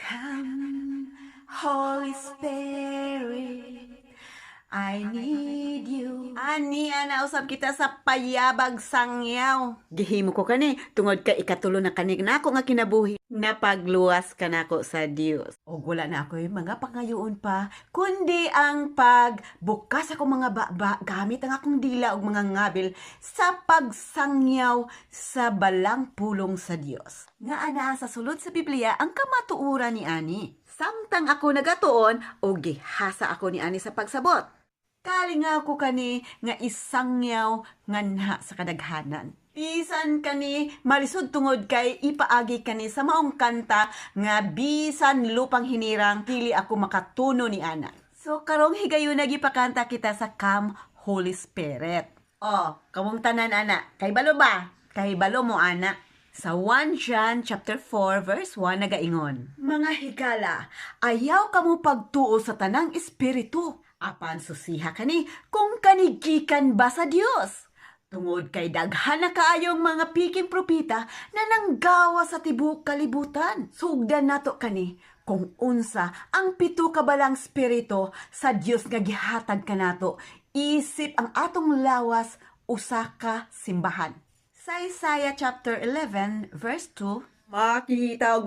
Come, Holy Spirit, I need you. Ani, usab kita sa payabag sangyaw. Gihimo ko kani, tungod ka ikatulo na kani na ako nga kinabuhi. Napagluwas ka na ako sa Dios. O wala na ako yung mga pangayoon pa, kundi ang pagbukas ako mga baba, gamit ang akong dila o mga ngabil sa pagsangyaw sa balang pulong sa Dios. Nga ana sa sulod sa Biblia ang kamatuoran ni ani. Samtang ako nagatuon o gihasa ako ni ani sa pagsabot. Kalinga ko kani nga isangyaw nga nha sa kadaghanan. Bisan kani malisod tungod kay ipaagi kani sa maong kanta nga bisan lupang hinirang dili ako makatuno ni ana. So karong higayon nagipakanta kita sa Come Holy Spirit. Oh, kamong tanan ana, kay balo ba? Kay balo mo ana. Sa 1 John chapter 4 verse 1 nagaingon, mga higala, ayaw kamo pagtuo sa tanang espiritu. Apan susiha kani kung kanigikan ba sa Dios. Tungod kay daghan na kaayong mga piking propita na nanggawa sa tibuok kalibutan. Sugdan nato kani kung unsa ang pito ka balang spirito sa Dios nga gihatag kanato isip ang atong lawas usa ka simbahan. Sa Isaiah chapter 11 verse 2,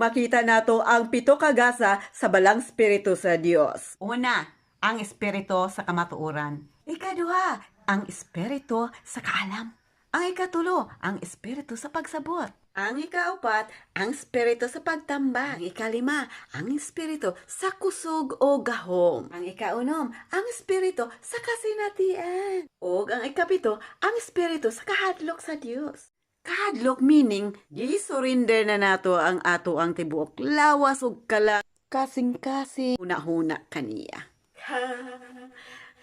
makita nato ang pito ka gasa sa balang spirito sa Dios. Una, ang espiritu sa kamatuoran. Ikaduha, ang espiritu sa kaalam. Ang ikatulo, ang espiritu sa pagsabot. Ang ikaapat, ang espiritu sa pagtambang. Ang ikalima, ang espiritu sa kusog o gahom. Ang ikaunom, ang espiritu sa kasinatian. O ang ikapito, ang espiritu sa kahadlok sa Dios. Kahadlok meaning, gi-surrender na nato ang ato ang tibuok lawas ug kala kasing-kasing huna-huna kaniya. Come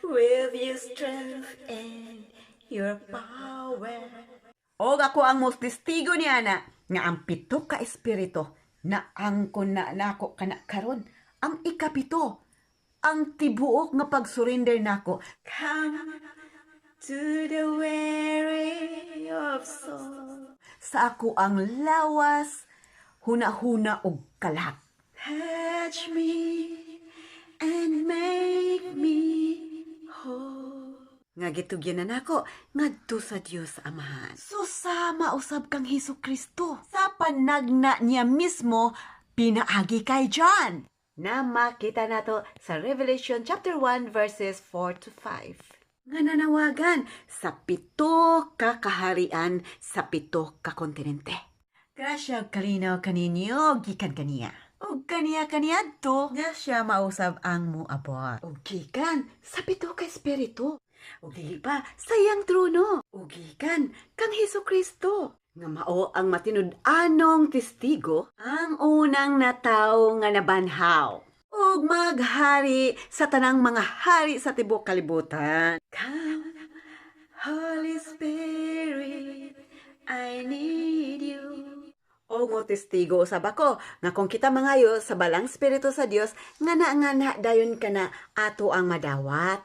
with your strength and your power. O ako ang most testigo ni ana nga ang pito ka espiritu na angkon na nako kana karon. Ang ikapito, ang tibuok nga pagsurrender nako. Come to the weary of soul. Sa ako ang lawas, huna-huna og kalat. Touch me and make me whole. Nga gitugyan na nako, ngadto sa Dios Amahan. Susama usab kang Hesukristo. Sa panagna niya mismo, pinaagi kay John. Na makita nato sa Revelation chapter 1 verses 4 to 5. Nga nanawagan sa pito ka kaharian sa pito ka kontinente. Grasya kalinaw kaninyo, gikan kaniya. O kaniya to, nga siya mausab ang muabot. O gikan, sa pito ka espiritu. O dili pa, sayang trono. O gikan, kang Hesukristo. Nga mao ang matinud-anong testigo, ang unang nataw nga nabanhaw. O maghari sa tanang mga hari sa tibok kalibutan. Come, Holy Spirit, I need you. O mo testigo usab ako nga kung kita mangayo sa balang spirito sa Dios nga na dayon ka na ato ang madawat.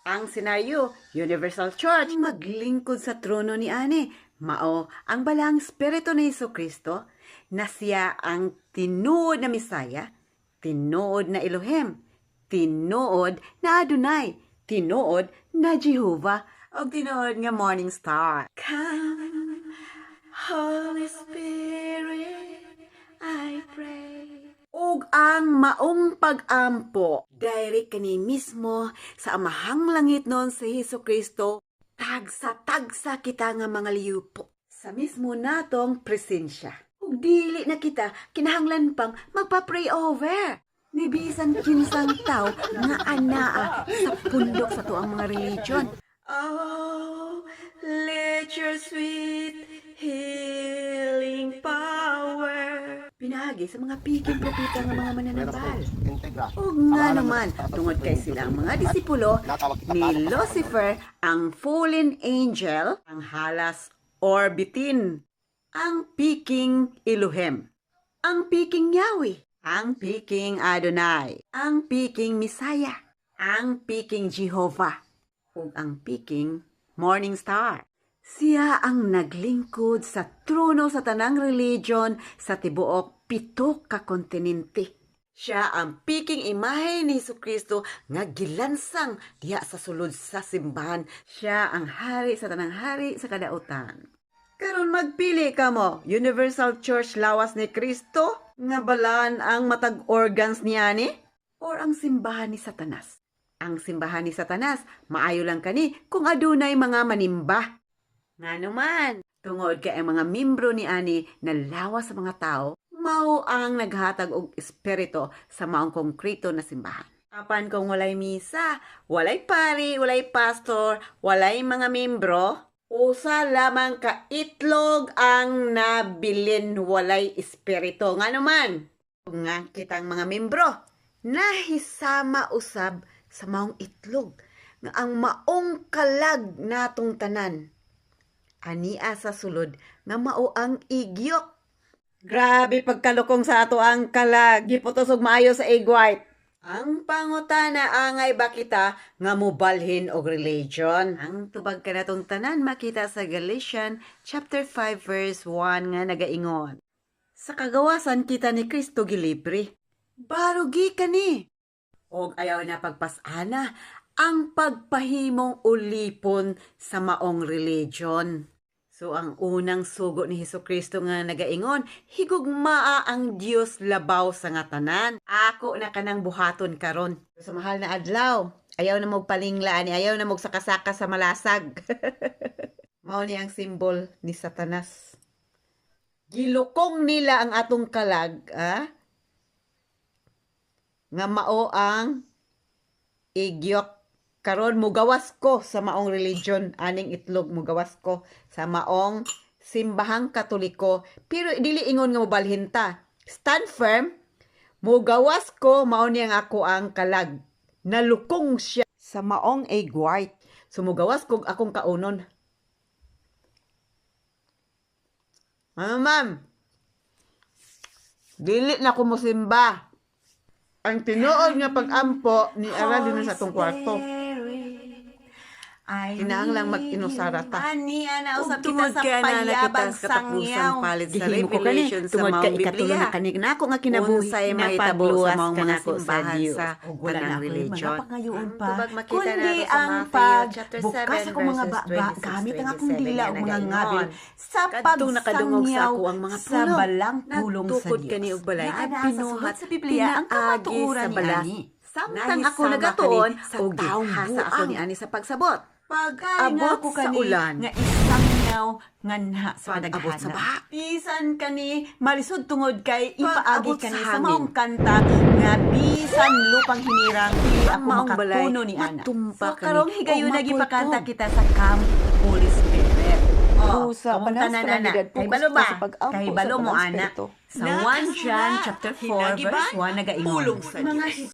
Ang senaryo, Universal Church maglingkod sa trono ni ani. Mao ang balang spirito ni Hesukristo na siya ang tinuod na Misaya, tinuod na Elohim, tinuod na Adonai, tinuod na Jehovah, o tinuod nga Morning Star. Come, Holy Spirit, I pray. Ug ang maong pag-ampo, direct kani mismo sa amahang langit noon si Hesukristo, tagsa kita nga mga liyupo. Sa mismo natong presensya. Ug dili na kita kinahanglan pang magpa-pray over. Nibisan kinsang tao nga anaa sa pundok sa tuang mga religion. Oh, let your sweet healing power. Pinagi sa mga piking propita ng mga mananambal. O nga naman, tungod kay silang mga disipulo ni Lucifer, ang fallen angel, ang halas orbitin, ang piking Elohim, ang piking Yahweh, ang piking Adonai, ang piking Misaya, ang piking Jehovah, ug ang piking Morning Star. Siya ang naglingkod sa trono sa tanang religion sa tibuok pito ka kontinente. Siya ang piking imahe ni Jesucristo nga gilansang diha sa sulod sa simbahan. Siya ang hari sa tanang hari sa kadautan. Karon magpili ka mo, Universal Church Lawas ni Kristo nga balaan ang matag organs niya ni or ang simbahan ni Satanas. Ang simbahan ni Satanas maayo lang kani kung adunay mga manimba. Nga naman, tungod kay ang mga membro ni ani na lawas sa mga tao, mao ang naghatag og espiritu sa maong konkreto na simbahan. Apan kung walay misa, walay pari, walay pastor, walay mga membro, usa lamang ka itlog ang nabilin walay espiritu. Nga naman, nga kitang mga membro, nahisama usab sa maong itlog nga ang maong kalag natong tanan. Ania sa sulod nga mao ang igyok. Grabe pagkalukong sa ato ang kalag. Giputos og maayo sa egg white. Ang pangutana angay ba kita nga mobalhin og religion? Ang tubag ka natong tanan makita sa Galatians chapter 5 verse 1 nga nagaingon. Sa kagawasan kita ni Kristo gilibre. Barugi kani. Og ayaw na pagpasana ang pagpahimong ulipon sa maong religion. So, ang unang sugo ni Jesucristo nga nagaingon, higugmaa ang Dios labaw sa nga tanan. Ako na kanang buhaton karon. Sa mahal na adlaw, ayaw na magpalinglaan, ayaw na magsakasaka sa malasag. Mao ni ang simbol ni Satanas. Gilukong nila ang atong kalag, nga mao ang igyok. Karon mugawas ko sa maong religion, aning itlog mugawas ko sa maong simbahang Katoliko, pero dili ingon nga mobalhin ta. Stand firm, mugawas ko mao ni ang ako ang kalag. Nalukong siya sa maong egg white. So mugawas ko akong kaunon. Ma'am, dili na ko mosimba. Ang tinuod nga pag-ampo ni ara din sa atong kwarto. Kinahanglang mag-inusara ta. Ani ana usab Tungod kita sa kaya na payabang kita sangyaw. palit sa Gihimo ko kani, revelation sa tungod maong kay ikatulo Biblia. na kanig na ako nga kinabuhi Unsay na mahitabo sa pagluwas maong mga kanako sa simbahan Dios. sa Ug wala na tanang ako religion. mga pangayoon pa. Tubag makita Kundi nato sa ang Matthew chapter 7 pagbukas ako mga verses baba 26, gamit ang akong 27 dila nga o mga nagaingon. ngabil sa Kadtong nakadungog sa ako ang mga sa pulong. balang pulong sa Nagtukod Dios. kani og balay Nga nga ana sa pinuhat sulat sa Biblia ang pinaagi kamatuoran sa ni balas. ani. Samtang ako nagatuon sa og taong gihasa ako ni ani sa pagsabot. Pagkain nga Abot ako sa kani ulan. nga isangyaw nga nha sa Pag-abot sa kadaghanan. baha. Bisan kani malisod tungod kay Pag-abot ipaagi sa kani sa hangin. maong kanta nga bisan lupang hinirang dili Ang ako maong balay, makatuno ni ana. matumpa So kani, karong higayon o na gipakanta mapulpog. kita sa Camp Holy Spirit. Pusa, kamong panas tanan, pa lang ana. gidad, Kay focus balo ka ba? sa pag-ampo Kay sa balo mo Balang ana. Espiritu. Sa 1 John chapter 4 verse 1 nagaingon. Pulong sa Mga Dios.